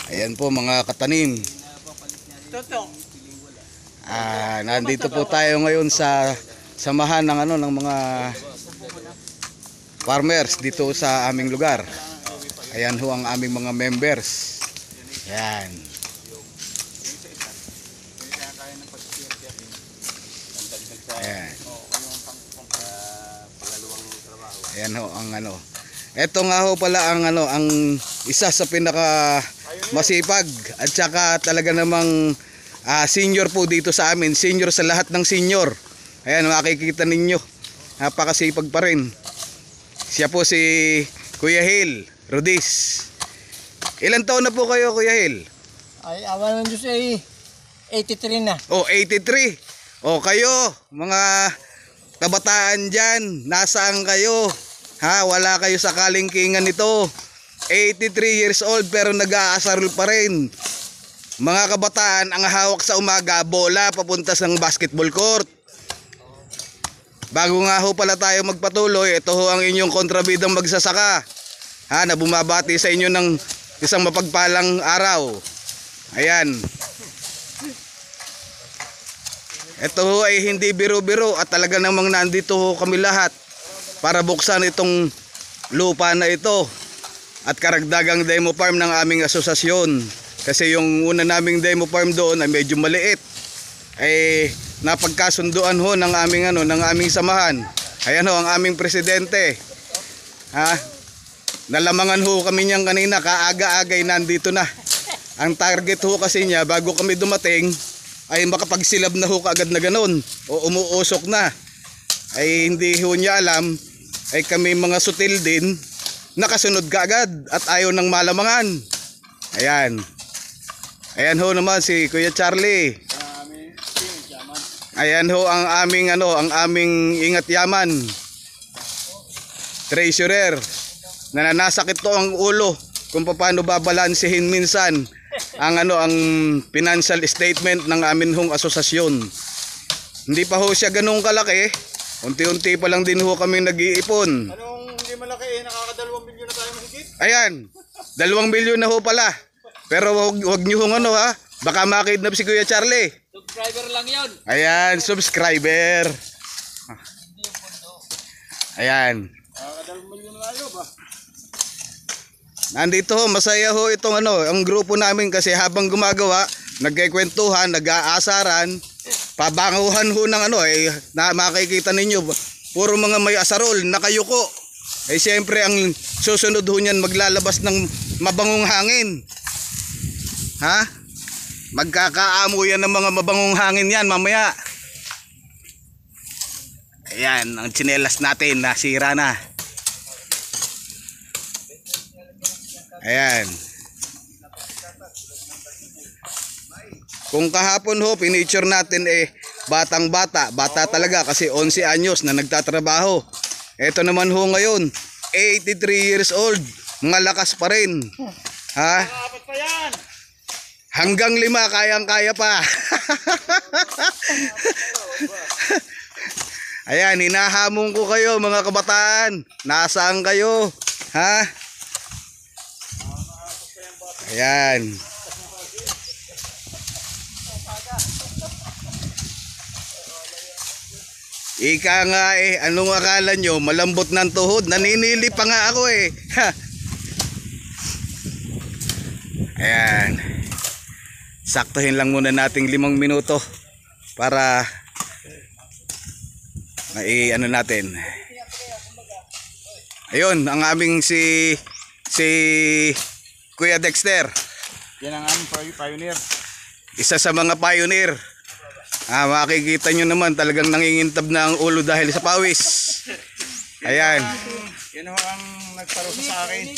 Ayan po mga katanim. Nandito po tayo ngayon sa samahan ng ng mga farmers dito sa aming lugar. Ayan ho ang aming mga members. Ayan. Ayan. Ayan ho ang Ito nga ho pala ang ang isa sa pinaka masipag at saka talaga namang senior po dito sa amin, senior sa lahat ng senior. Ayan, makikita ninyo, napakasipag pa rin. Siya po si Kuya Hil Rodis. Ilan taon na po kayo, Kuya Hil? Ay, awan ng Diyos ay 83 na. Oh, 83. Oh, kayo mga kabataan dyan, nasaan kayo? Wala kayo sa kalingkingan nito. 83 years old pero nag-aasarol pa rin. Mga kabataan, ang hawak sa umaga, bola papunta sa basketball court. Bago nga ho pala tayo magpatuloy, ito ho ang inyong kontrabidang magsasaka. Na bumabati sa inyo ng isang mapagpalang araw. Ayan. Ito ho ay hindi biro-biro at talaga namang nandito ho kami lahat para buksan itong lupa na ito at karagdagang demo farm ng aming asosasyon. Kasi yung una naming demo farm doon ay medyo maliit. Ay napagkasunduan ho ng aming ng aming samahan. Ayan ho ang aming presidente. Nalamangan ho kami niyan kanina, kaaga-agay nandito na. Ang target ho kasi niya bago kami dumating ay makapagsilab na ho kaagad na ganun o umuusok na. Ay hindi ho niya alam ay kami mga sutil din nakasunod kaagad at ayaw ng malamangan. Ayan. Ayan ho naman si Kuya Charlie. Ayan ho ang aming ang aming ingat yaman. Treasurer. Nananasakit to ang ulo kung paano babalansehin minsan ang ang financial statement ng amin hong asosasyon. Hindi pa ho siya ganung kalaki. Unti-unti pa lang din ho kami nag-iipon. Anong hindi malaki nakaka-2 milyon na tayo mahigit? Ayan. 2 milyon na ho pala. Pero wag niyo hong baka makidnap si Kuya Charlie. Subscriber lang 'yon. Ayan, subscriber. Ayan. Nakaka-2 milyon na tayo ba? Nandito ho, masaya ho itong ang grupo namin kasi habang gumagawa, nagkikwentuhan, nag-aasaran, pabanguhan ho ng na makikita ninyo, puro mga may asarol, nakayuko. Siyempre ang susunod ho niyan maglalabas ng mabangong hangin. Magkakaamo yan ng mga mabangong hangin yan mamaya. Ayan, ang tsinelas natin nasira na. Ayan. Kung kahapon ho, pinicture natin batang bata talaga kasi 11 anyos na nagtatrabaho. Ito naman ho ngayon, 83 years old, malakas pa rin. Apat pa yan. Hanggang 5 kayang-kaya pa. Ayan, hinahamon ko kayo mga kabataan. Nasaan kayo? Ayan. Ika nga anong akala nyo? Malambot ng tuhod. Naninili pa nga ako Ayan. Saktuhin lang muna nating 5 minuto para natin. Ayun, ang aming si Kuya Dexter. Yan ang aming pioneer. Isa sa mga pioneer. Makikita nyo naman talagang nangingintab na ang ulo dahil sa pawis. Ayan. Yan ang nagparusa sa akin.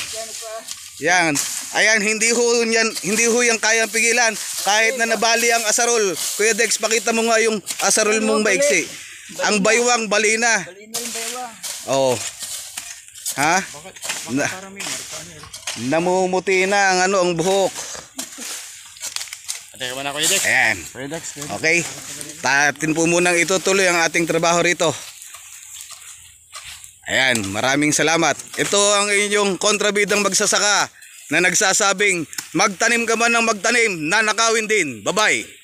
Yan. Ayan, hindi ho yan kayang pigilan kahit na nabali ang asarol. Kuya Dex, pakita mo nga yung asarol mong maiksi. Ang baywang bali na. Bali na yung baywang. Oo. Bakit parami? Namumuti na ang buhok. Teka muna Kuya Dex. Ayan. Kuya Dex. Okay. Tatin po munang itutuloy ang ating trabaho rito. Ayan, maraming salamat. Ito ang inyong kontrabidang magsasaka. na nagsasabing magtanim ka man ng magtanim, nanakawin din. Bye-bye.